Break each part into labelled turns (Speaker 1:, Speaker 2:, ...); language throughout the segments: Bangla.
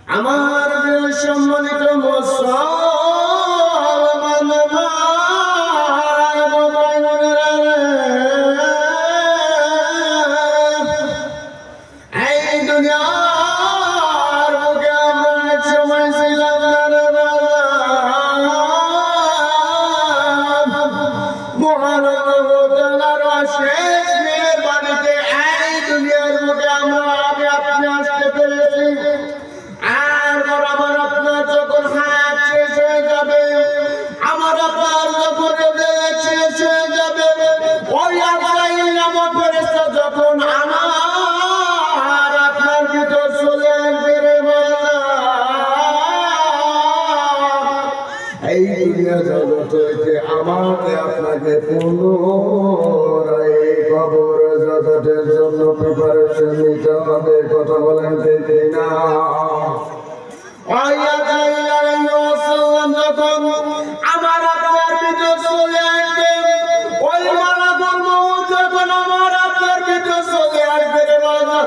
Speaker 1: আমার সম্মানিত মুসলমান ভাই বোনেরা, এই দুনিয়ার বুকে আমরা এক সময় ছিলাম মহান শেষ মেয়ের বাড়িতে। এই দুনিয়ার বুকে আমরা আগে আপনি আসতে পেরেছি। আমার আপনার যখন শেষ হয়ে যাবে, ওই আজরাইল নামক ফেরেশতা যখন আমার আপনার ভিতর চলে আসবে রে বাবা, এই দুনিয়া জগৎ হইতে আমাকে আপনাকে পুনরায় কবর জগতের জন্য প্রিপারেশন নিতে হবে। কথা বলেন ঠিক না? যখন আমার আপনার ভিতর চলে আসবে, ওই মালাকুল মউত যখন আমার আপনার ভিতর চলে আসবে রে বাবা,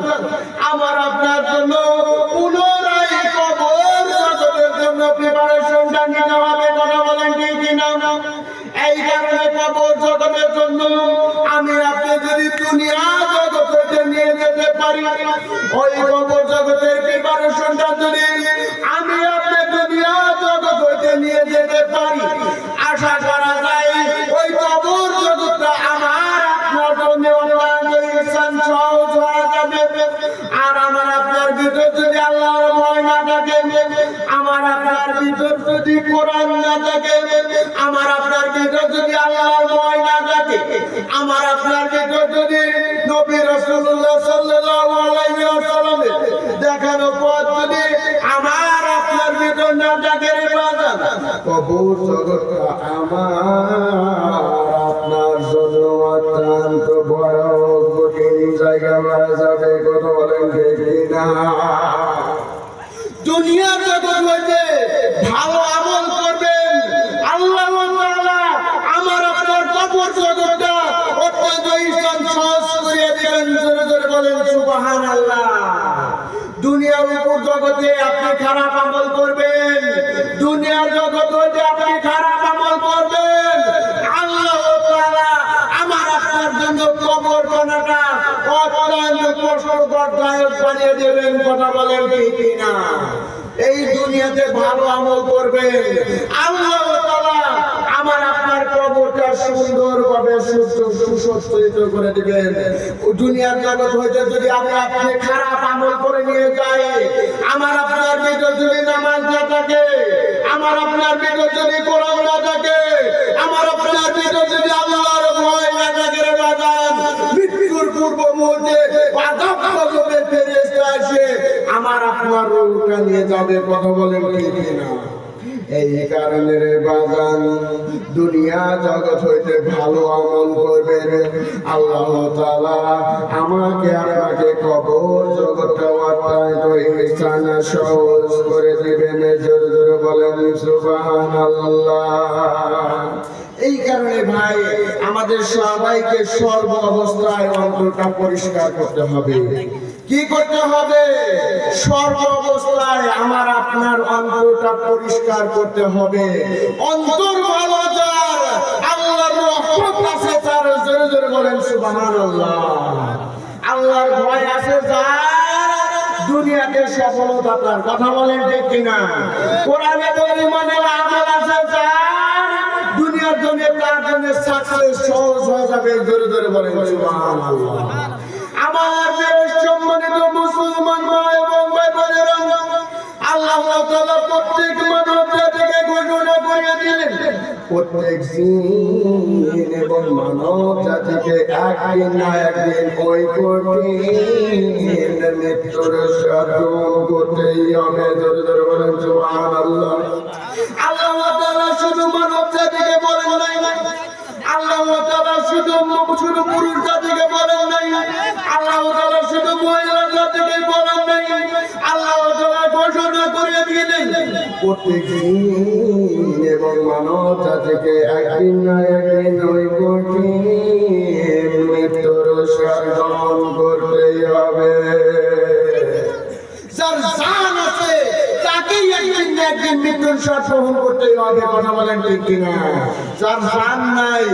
Speaker 1: আমার আপনার জন্য পুনরায় কবর জগতের জন্য প্রিপারেশনটা নিতে হবে। কথা বলেন ঠিক কিনা? এই কারণে কবর জগতের জন্য আমি আপনি যদি দুনিয়া জগতে নিয়ে যেতে পারি, ওই কবর জগতের প্রিপারেশনটা যদি আমি আপনি দুনিয়া জগৎ হইতে নিয়ে যেতে পারি, আশা করা যায় ওই কবর জগৎটা আমার আপনার জন্য সহজ হয়ে যাবে। আর আমার আপনার ভিতর যদি আল্লাহর ভয় না থাকে, আমার আপনার ভিতর যদি কোরআন না থাকে, আমার আপনার ভিতর যদি আল্লাহর ভয় না থাকে, আমার আপনার ভিতর যদি নবী রাসূলুল্লাহ সাল্লাল্লাহু আলাইহি ওয়াসাল্লামের দেখানো পথ যদি আমার আপনার ভিতর না থাকে রে বাবা, কবর জগৎটা আমার আপনার জন্য অত্যন্ত ভয়াবহ কঠিন জায়গা হয়ে যাবে। কথা বলেন ঠিক না? দুনিয়ার জগৎ হইতে ভালো আমল করবেন, আল্লাহ তাআলা আমার আপনার কবর জগৎটা অত্যন্ত ইহসান সহজ করে দিবেন। জোরে জোরে বলেন সুবহানাল্লাহ। দুনিয়ার উপর জগতে আপনি খারাপ আমল করবেন, দুনিয়ার জগৎ হইতে আপনি খারাপ আমল করবেন, আল্লাহ তাআলা আমার আপনার জন্য কবর বানাটা অত্যন্ত কষ্টদায়ক বানিয়ে দেবেন। কথা বলেন ঠিক কিনা? এই দুনিয়াতে ভালো আমল করবেন, আল্লাহ তাআলা আমার আপনার কবরটা সুন্দরভাবে সুসজ্জিত করে দিবেন। দুনিয়ার জগৎ হইতে যদি আপনি খারাপ আমল করে নিয়ে যায়, আমার আপনার ভিতর যদি নামাজ না থাকে, আমার আপনার ভিতর যদি কোরআন না থাকে, আমার আপনার ভিতর যদি আল্লাহর ভয় না থাকে রে বাজান, মৃত্যুর পূর্ব মুহূর্তে আযাব গজবের ফেরেশতা এসে আমার আপনার রূহটা নিয়ে যাবে। কথা বলেন ঠিক না? এই কারণে রে বাজান, দুনিয়া জগৎ হইতে ভালো আমল করবেন, আল্লাহ তাআলা আমাকে আপনাকে কবর জগৎটা অত্যন্ত ইহসান সহজ করে দিবেন। জোরে জোরে বলেন সুবহানাল্লাহ। এই কারণে ভাই, আমাদের সবাইকে সর্ব অবস্থায় অন্তরটা পরিষ্কার করতে হবে। কি করতে হবে? সর্ব অবস্থায় আমার আপনার অন্তরটা পরিষ্কার করতে হবে। অন্তর ভালো যার, আল্লাহর রহমত আছে তার। জোরে জোরে বলেন সুবহানাল্লাহ। আল্লাহর ভয় আছে যার, দুনিয়াতে সফলতা তার। কথা বলেন ঠিক কিনা? কোরআনে বলে ইমানের আমল আছে যার, দুনিয়ার জন্য তার জন্য সাকসেস সহজ হয়ে যাবে। জোরে জোরে বলেন সুবহানাল্লাহ। আমার সম্মানিত মুসলমান ভাই এবং ভাই বোনেরা, আল্লাহ তাআলা প্রত্যেক মানব জাতিকে ঘোষণা করে দিলেন, প্রত্যেক জিন এবং মানব জাতিকে একদিন না একদিন ওই কঠিন মৃত্যুর সাধন করতেই হবে। জোরে জোরে বলেন সুবহানাল্লাহ। আল্লাহ তাআলা শুধু মানব জাতিকে বলেন নাই, আল্লাহ তাআলা শুধু পুরুষ জাতিকে বলেন নাই, আল্লাহ তাআলা শুধু মহিলা জাতিকে বলেন নাই, আল্লাহ তাআলা ঘোষণা করে দিলেন প্রত্যেক জিন এবং মানব জাতিকে একদিন না একদিন ওই কঠিন মৃত্যুর সাধন করতেই হবে। যার জান আছে তাকেই একদিন না একদিন মৃত্যুর স্বাদ গ্রহণ করতেই হবে। কথা বলেন ঠিক কিনা? যার জান নাই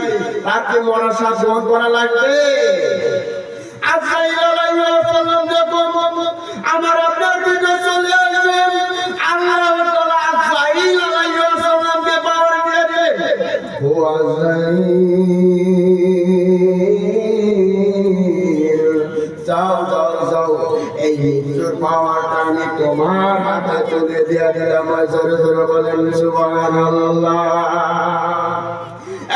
Speaker 1: তাকে মরার স্বাদ গ্রহণ করা লাগবে। আজরাইল আলাইহিস সালাম যখন আমার আপনার ভিতরে চলে আসবে, আল্লাহ তাআলা আজরাইল আলাইহিস সালামকে পাওয়ার দিয়ে দেবে। ও আজরাইল, যাও যাও যাও, এই মৃত্যুর পাওয়ারটা আমি তোমার হাতে তুলে দিয়ে দিলাম। জোরে জোরে বলেন সুবহানাল্লাহ।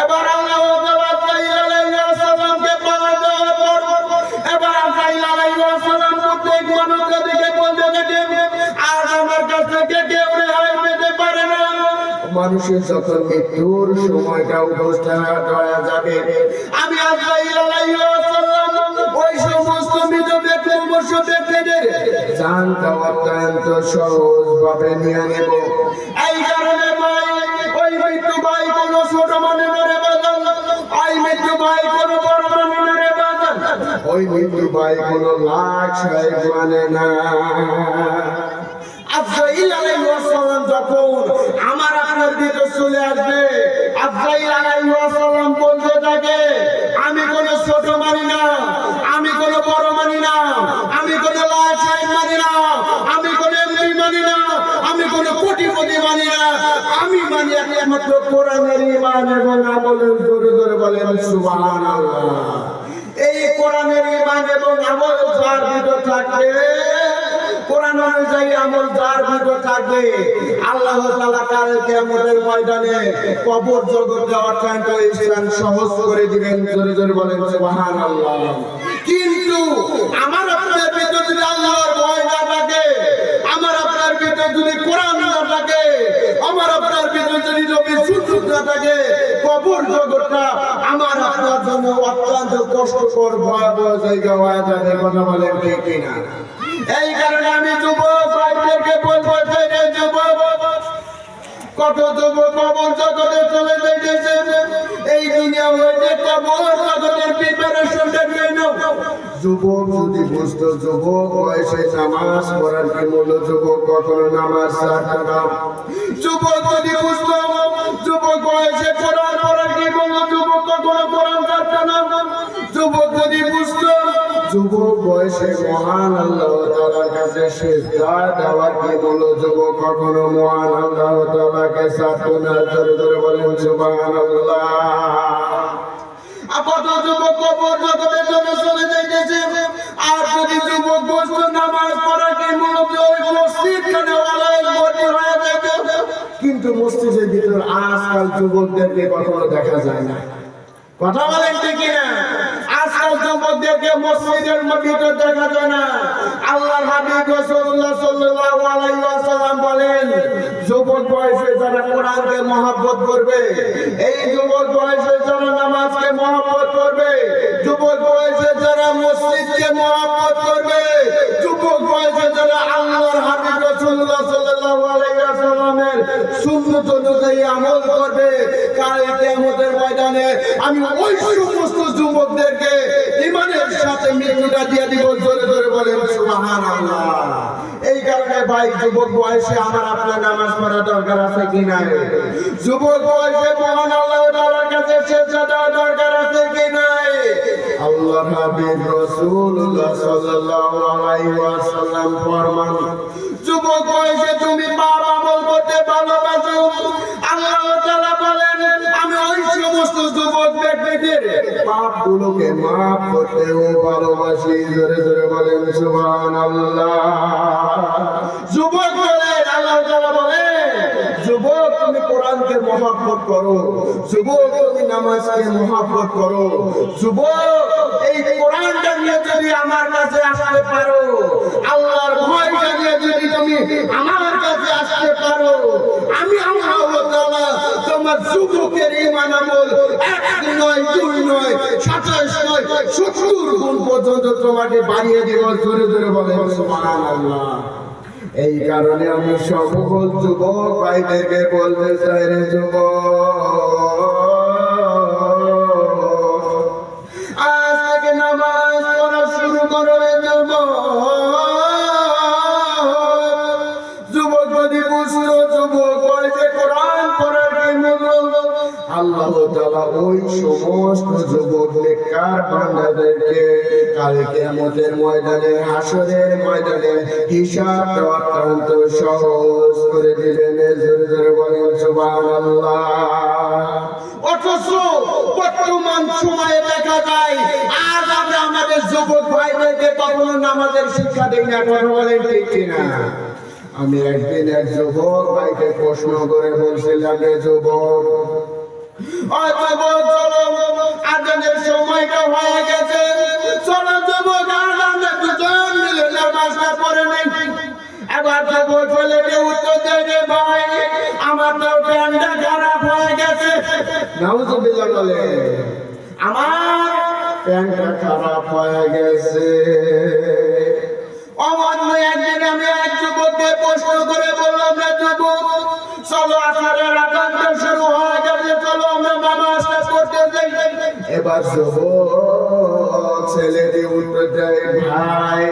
Speaker 1: এবার আল্লাহ তাআলা আজরাইল আলাইহিস সালামকে পাওয়ার দেওয়ার পর এবার আজরাইল আলাইহিস সালাম প্রত্যেক মানুষকে দেখে বলতে থাকে, আর আমার কাছ থেকে কেউ রেহাই পেতে পারে না। মানুষের যখন মৃত্যুর সময়টা উপস্থিত হয়ে যাবে, আমি আজরাইল আলাইহিস সালাম ওই সমস্ত মৃত ব্যক্তিদের জানটা অত্যন্ত সহজভাবে নিয়ে নেব। এই কারণে ভাই, ওই মৃত্যু ভাই কোনো ছোট মানে নরে বাজান, ওই মৃত্যু ভাই কোনো বড় মানে নরে বাজান, ওই মৃত্যু ভাই কোনো লাখ সাহেব মানে না। আজরাইল আলাইহিস সালাম যখন আমার আপনার ভিতরে চলে আসবে, আজরাইল আলাইহিস সালাম বলতে থাকে, আমি কোনো ছোট মানি না, আমি কোনো বড় মানি না, আমি কোনো লাখ সাহেব মানি না, আমি কোনো এমপি মানি না, আমি কোনো কোটিপতি মানি না, আমি মানি একমাত্র কোরআনের ঈমান এবং আমল। জোরে জোরে বলেন সুবহানাল্লাহ। এই কোরআনের ঈমান এবং আমল যার ভিতরে থাকবে, কোরআন অনুযায়ী আমল যার ভিতরে থাকবে, আল্লাহ তাআলা কাল কিয়ামতের ময়দানে কবর জগতে অত্যন্ত স্থান সহজ করে দিবেন। জোরে জোরে বলেন সুবহানাল্লাহ। কিন্তু আমার আপনার ভিতরে যদি আল্লাহর ভয় না থাকে, আমার আপনার ভিতরে যদি কোরআন না থাকে, আমার আপনার ভিতরে যদি নবীর সুন্নাত না থাকে, কবর জগৎটা আমার আপনার জন্য অত্যন্ত কষ্টকর ভয়াবহ জায়গা হয়ে যাবে। কথা বলেন ঠিক কিনা? এই কারণে আমি যুবক ভাইদেরকে বলবো, যুবক কত যুবক কবর জগতে চলে যাইতেছে, এই দুনিয়া হইতে কবর জগতের প্রিপারেশনটা নিয়ে নাও। যুবক যদি বুঝতো যুবক বয়সে নামাজ পড়ার কি মূল্য, যুবক কখনো নামাজ ছাড়তো না। যুবক যদি বুঝতো যুবক বয়সে কোরআন পড়ার কি মূল্য, যুবক কখনো কোরআন ছাড়তো না। যুবক যদি বুঝতো যুবক বয়সে মহান আল্লাহ তাআলার কাছে সিজদা দেওয়ার কি মূল্য, যুবক কখনো মহান আল্লাহ তাআলাকে ছাড়তো না। জোরে জোরে বলেন সুবহানাল্লাহ। আপাতত যুবক কবর জগতের জন্য চলে যাইতেছে, আর যদি যুবক বুঝতো নামাজ পড়া কি মূল্য, ওই মসজিদ খানে ওয়ালায় ভর্তি হয়ে যেত। কিন্তু মসজিদের ভিতর আজকাল যুবকদেরকে কখনো দেখা যায় না। কথা বলেন ঠিক না? আজকাল যুবকদেরকে মসজিদের ভিতর দেখা যায় না। আল্লাহর হাবিব রাসূলুল্লাহ সাল্লাল্লাহু আলাইহি ওয়াসাল্লাম বলেন, যুবক বয়সে যারা কোরআনকে মহব্বত করবে, এই যুবক বয়সে যারা নামাজকে মহব্বত করবে, যুবক বয়সে যারা মসজিদকে মহব্বত করবে, যুবক বয়সে যারা আল্লাহর হাবিব রাসূলুল্লাহ সাল্লাল্লাহু আলাইহি ওয়াসাল্লামের সুন্নাত অনুযায়ী আমল করবে, কাল কিয়ামতের ময়দানে আমি ওই সমস্ত যুবকদেরকে ঈমানের সাথে মৃত্যুটা দিয়ে দিব। জোরে জোরে বলেন সুবহানাল্লাহ। এই কারণে ভাই, যুবক বয়সে আমার আপনার নামাজ পড়া দরকার আছে কি নাই? যুবক বয়সে মহান আল্লাহ তাআলার কাছে সেজদা দেওয়া দরকার আছে কি নাই? আল্লাহর হাবিব রাসূলুল্লাহ সাল্লাল্লাহু আলাইহি ওয়াসাল্লাম ফরমান, যুবক বয়সে তুমি পাপ আমল করতে ভালোবাসো, আল্লাহ তাআলা বলেন আমি ওই সমস্ত যুবক ব্যক্তিদের পাপগুলোকে মাফ করতেও ভালোবাসি। জোরে জোরে বলেন সুবহানাল্লাহ। যুবক বলেন, আল্লাহ তাআলা বলেন, যুবক তুমি কোরআনকে মহব্বত করো, যুবক তুমি নামাজকে মহব্বত করো, যুবক এই কোরআনটা নিয়ে যদি আমার কাছে আসতে পারো, আল্লাহর ভয়টা নিয়ে যদি তুমি আমার কাছে আসতে পারো, আমি আল্লাহ তাআলা তোমার যুবকের ঈমান আমল 1 নয় 2 নয় 27 নয় 70 গুণ পর্যন্ত তোমাকে বাড়িয়ে দেব। জোরে জোরে বলেন সুবহানাল্লাহ। এই কারণে আমি সকল যুবক ভাইদেরকে বলতে চাই, রে যুবক, আজ থেকে নামাজ পড়া শুরু করো। রে যুবক, যুবক যদি আল্লাহ তাআলা ওই সমস্ত যুবক নেককার বান্দাদেরকে কাল কিয়ামতের ময়দানে, হাসরের ময়দানে হিসাব দেওয়া অত্যন্ত সহজ করে দিবেন। জোরে জোরে বলেন সুবহানাল্লাহ। অথচ বর্তমান সময়ে দেখা যায় আজ আমরা আমাদের যুবক ভাইদেরকে কখনো নামাজের শিক্ষা দেই না। কথা বলেন ঠিক কিনা? আমি একদিন এক যুবক ভাইকে প্রশ্ন করে বলছিলাম, রে যুবক, চলো আজানের সময়টা হয়ে গেছে, চলো যুবক আমরা দুজন মিলে নামাজটা পড়ে নেই। এবার যুবক ছেলেকে উত্তর দেয়, রে ভাই আমার তো প্যান্টটা খারাপ হয়ে গেছে। নাউজুবিল্লাহ বলে, আমার প্যান্টটা খারাপ হয়ে গেছে। অমান্য একদিন আমি এক যুবককে প্রশ্ন করে বললাম, রে যুবক চলো আসরের আজানটা শুরু হয়ে গেছে, চলো আমরা নামাজটা পড়তে যাই। এবার যুবক ছেলেটি উত্তর দেয়, ভাই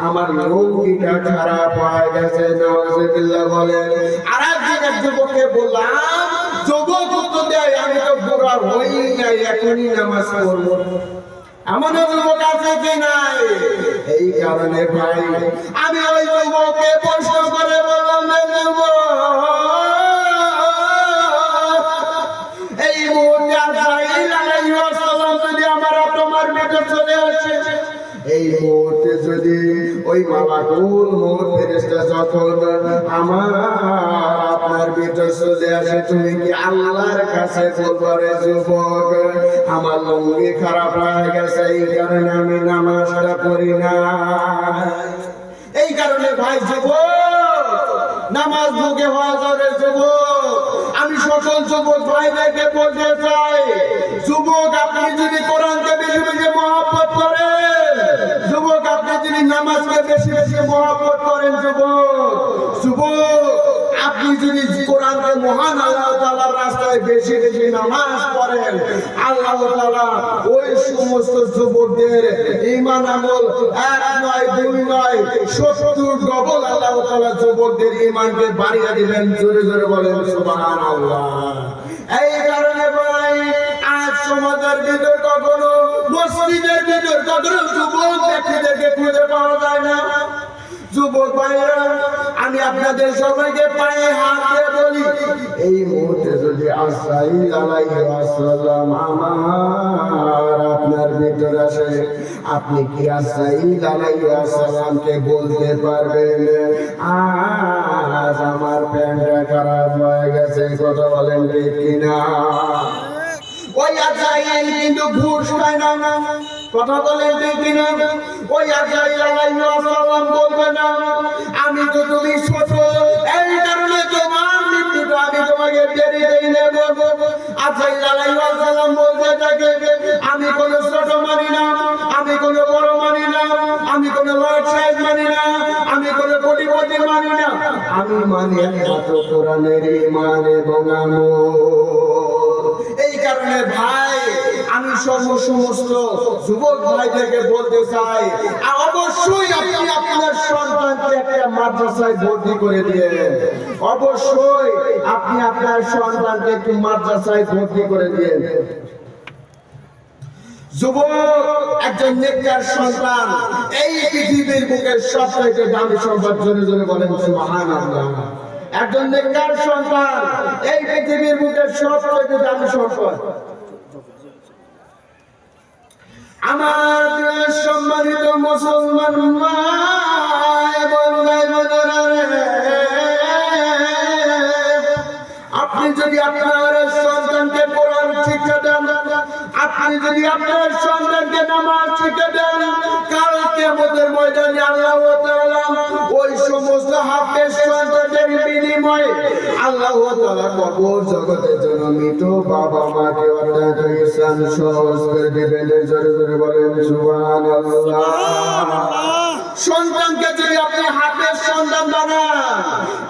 Speaker 1: আমার লুঙ্গিটা খারাপ হয়ে গেছে। নাউজুবিল্লাহ বলেন। আর একদিন এক যুবককে বললাম, যুবক উত্তর দেয়, আমি তো বুড়া হই নাই, এখনই নামাজ পড়বো। এমন যুবক আছে কি নাই? এই কারণে ভাই আমি ওই যুবককে প্রশ্ন করে বললাম, এই মুহূর্তে আজরাইল আলাইহিস সালাম যদি আমার আপনার ভিতর চলে আসে, এই মুহূর্তে যদি ওই মালাকুল মউত ফেরেশতা যখন আমার আপনার ভিতর চলে আসে, তুমি কি আল্লাহর কাছে বলবা, রে যুবক আমার লুঙ্গি খারাপ হয়ে গেছে, এই কারণে আমি নামাজটা পড়ি না? এই কারণে ভাই যুবক নামাজ ভোগে হওয়া যাবে। যুবক আমি সকল যুবক ভাইদেরকে বলতে চাই, যুবক আপনি যদি কোরআনকে বেশি বেশি মহব্বত করেন, যুবক আপনি যদি নামাজকে বেশি বেশি মহব্বত করেন, যুবক আপনি যদি কোরআনকে মহান আল্লাহ তাআলার রাস্তায় বেশি বেশি নামাজ পড়েন, আল্লাহ তাআলা ওই সমস্ত যুবকদের ঈমান আমল এক নয় দুই নয় 70 ডবল আল্লাহ তাআলা যুবকদের ঈমানকে বাড়িয়ে দিবেন। জোরে জোরে বলেন সুবহানাল্লাহ। এই কারণে ভাই আজ সমাজের ভিতর কখনো, মসজিদের ভিতর কখনো যুবক ব্যক্তিদেরকে খুঁজে পাওয়া যায় না। যুবক ভাইরা আমি আপনাদের সবাইকে পায়ে হাত দিয়ে বলি, এই মুহূর্তে যদি আজরাইল আলাইহিস সালাম আমার আপনার ভিতর আসে, আপনি কি আজরাইল আলাইহিস সালামকে বলতে পারবেন, আজ আমার প্যান্টটা খারাপ হয়ে গেছে? কথা বলেন ঠিক কিনা? ওই আজরাইল কিন্তু ঘুষ খায় না। কথা বলেন ঠিক কিনা? ওই আজরাইল আলাইহিস সালাম বলবে না, আমি তো তুমি ছোট, এই কারণে তোমার মৃত্যুটা আমি তোমাকে দেরি দেই নেব। আজরাইল আলাইহিস সালাম বলতে থাকে, আমি কোনো ছোট মানি না, আমি কোনো বড় মানি না, আমি কোনো লর্ড সাহেব মানি না, আমি কোনো কোটিপতি মানি না, আমি মানি একমাত্র কোরআনের ঈমান এবং আমল। এই কারণে ভাই আমি সমস্ত যুবক ভাইদেরকে বলতে চাই, অবশ্যই আপনি আপনার সন্তানকে একটা মাদ্রাসায় ভর্তি করে দিয়েন। অবশ্যই আপনি আপনার সন্তানকে একটু মাদ্রাসায় ভর্তি করে দিয়েন। যুবক একজন নেককার সন্তান এই পৃথিবীর বুকে সবচেয়ে দামি সম্পদ। জোরে জোরে বলেন সুবহানাল্লাহ। একজন নেককার সন্তান এই পৃথিবীর বুকে সবচেয়ে দামি সম্পদ। আমার সম্মানিত মুসলমান মা এবং ভাই বোনেরা, আপনি যদি আপনার সন্তানকে কোরআন শিক্ষা দেন, আপনি যদি আপনার সন্তানকে নামাজ শিক্ষা দেন, কাল কিয়ামতের ময়দানে আল্লাহ তাআলা ওই সমস্ত হাফেজ সন্তানদের বিনিময়ে আল্লাহ তাআলা কবর জগতের জন্য মৃত বাবা মাকে অত্যন্ত ইহসান সহজ করে দিবেন। জোরে জোরে বলেন সুবহানাল্লাহ। সন্তানকে যদি আপনি হাফেজ সন্তান বানান,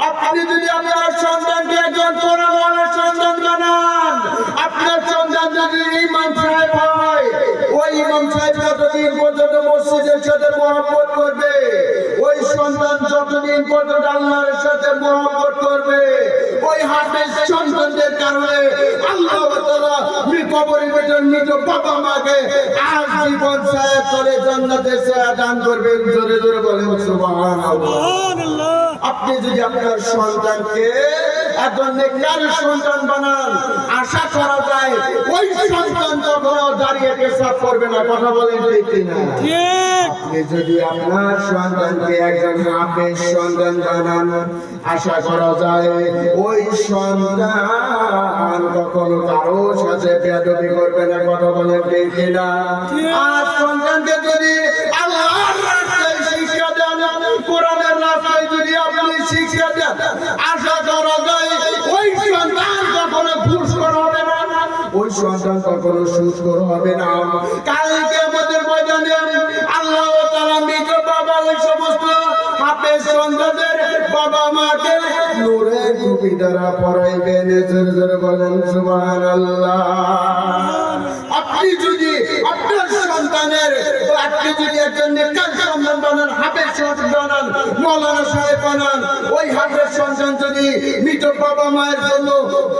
Speaker 1: আপনি যদি আপনার সন্তানকে একজন কোরআনওয়ালা সন্তান বানান, আপনার সন্তান যদি ইমাম সাহেব হয়, ওই ইমাম সাহেব যতদিন পর্যন্ত মসজিদের সাথে মহব্বত করবে, ওই সন্তান যতদিন কতটা আল্লাহর সাথে মহব্বত করবে। ওই হাফেজ সন্তানদের কারণে আল্লাহ তাআলা কবরের ভিতর মৃত বাবা মাকে আজীবন ছায়া করে জান্নাতের ছায়া দান করবেন। জোরে জোরে বলেন সুবহানাল্লাহ। আপনি যদি আপনার সন্তানকে একজন নেককার সন্তান বানান, আশা করা যায় ওই সন্তান কখনো দাঁড়িয়ে পেশাব করবে না। কথা বলেন ঠিক কিনা? আপনি যদি আপনার সন্তানকে একজন হাফেজ সন্তান বানান, আশা করা যায় ওই সন্তান কখনো কারো সাথে বেয়াদবি করবে না। কথা বলেন ঠিক কিনা? আর সন্তানকে যদি আল্লাহর রাস্তায় শিক্ষা দেন, কোরআনের রাস্তায় যদি আপনি শিক্ষা দেন, আশা করা যায় ওই সন্তান কখনো ঘুষখোর হবে না, ওই সন্তান কখনো সুদখোর হবে না। কালকে আমাদের ময়দানে আল্লাহ তাআলা মৃত বাবা ওই সমস্ত হাফেজ সন্তানদের বাবা মাকে নূরের টুপি দ্বারা পরাইবেন। জোরে জোরে বলেন সুবহানাল্লাহ। আপনি যদি আপনার সন্তানের, আপনি যদি একজন নেককার সন্তান বানান, হাফেজ সন্তান বানান, মাওলানা সাহেব বানান, ওই হাফেজ সন্তান যদি মৃত বাবা মায়ের জন্য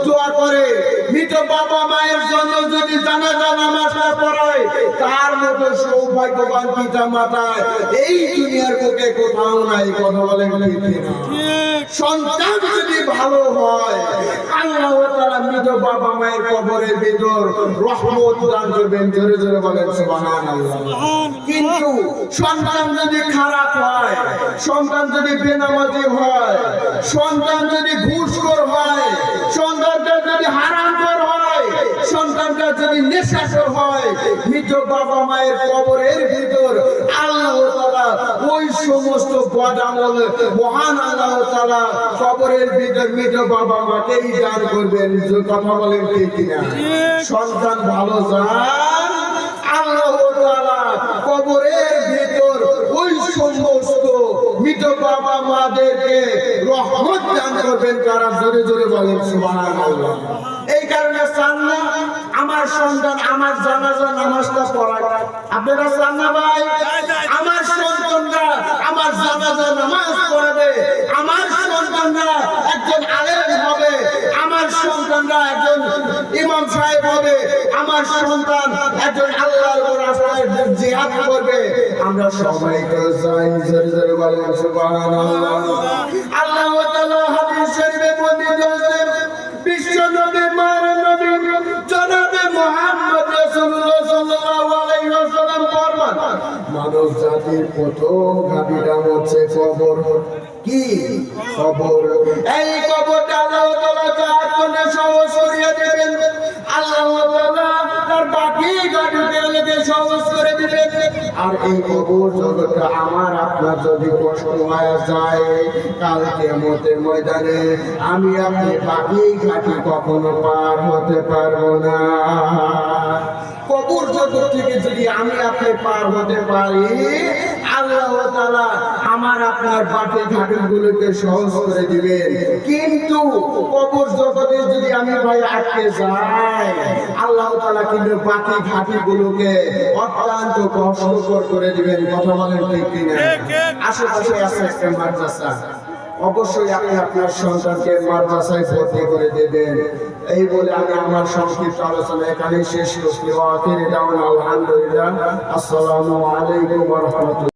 Speaker 1: দোয়া করে, মৃত বাবা মায়ের জন্য যদি জানাজা নামাজটা পড়ায়, তার মতো সৌভাগ্যবান পিতা মাতা এই দুনিয়ার বুকে কোথাও নাই। কথা বলেন ঠিক কিনা? সন্তান যদি ভালো হয়, আল্লাহ তাআলা মৃত বাবা মায়ের কবরের ভিতর রহমত দান করবেন। জোরে জোরে বলেন সুবহানাল্লাহ। কিন্তু সন্তান যদি খারাপ হয়, সন্তান যদি বেনামাজি হয়, সন্তান যদি ঘুষখোর হয়, সন্তানটা যদি হারামখোর হয়, সন্তানটা যদি নেশাখোর হয়, মৃত বাবা মায়ের কবরের ভিতর আল্লাহ তাআলা ওই সমস্ত বদামল মহান আল্লাহ তাআলা কবরের ভিতর মৃত বাবা মাকেই দান করবেন। কথা বলেন ঠিক কিনা? সন্তান ভালো যান, আল্লাহ তাআলা কবরের ভিতর ওই সমস্ত মৃত বাবা মাদেরকে রহমত দান করবেন। তারা জোরে জোরে বলেন সুবহানাল্লাহ। এই কারণে চান না আমার সন্তান আমার জানাজা নামাজটা পড়ায়? আপনারা চান না ভাই আমার সন্তানরা আমার জানাজা নামাজ পড়াবে, আমার সন্তানরা একজন আলেম হবে, আমার সন্তানরা একজন ইমাম সাহেব হবে, আমার সন্তান একজন আল্লাহর রাস্তায় জিহাদ করবে? আমরা সবাই তো চাই। জোরে জোরে বলেন সুবহানাল্লাহ। আল্লাহ তাআলা হাদিস শরীফে বর্ণিত আছে, বিশ্ব নবী মায়ের নবী জনাবে মুহাম্মদ রাসূলুল্লাহ সাল্লাল্লাহু আলাইহি ওয়াসাল্লাম ফরমান, মানব জাতির প্রথম ঘাঁটিটা হচ্ছে কবর। কি কবর? এই কবরটা আল্লাহ তাআলা যার জন্য সহজ করে দিবেন, আল্লাহ তাআলা তার বাকি ঘাঁটিগুলোকে সহজ করে দিবেন। আর এই কবর জগৎটা আমার আপনার যদি কষ্ট হয়ে যায়, কাল কিয়ামতের ময়দানে আমি আপনি বাকি ঘাঁটি কখনো পার হতে পারবো না। কবর জগৎ থেকে যদি আমি আপনি পার হতে পারি, আল্লাহ তাআলা আমার আপনার বাকি ঘাটিগুলোকে সহজ করে দিবেন। কিন্তু কবর জগতে যদি আমি ভাই আটকে যাই, আল্লাহ তাআলা কিন্তু বাকি ঘাটিগুলোকে অত্যন্ত কষ্টকর করে দিবেন। কথা বলেন ঠিক কিনা? আশেপাশে আছে একটা মাদ্রাসা, অবশ্যই আপনি আপনার সন্তানকে মাদ্রাসায় ভর্তি করে দেবেন। এই বলে আমি আমার সংক্ষিপ্ত আলোচনা এখানেই শেষ করছি। আলহামদুলিল্লাহ। আসসালামু আলাইকুম ওয়া রাহমাতুল্লাহ।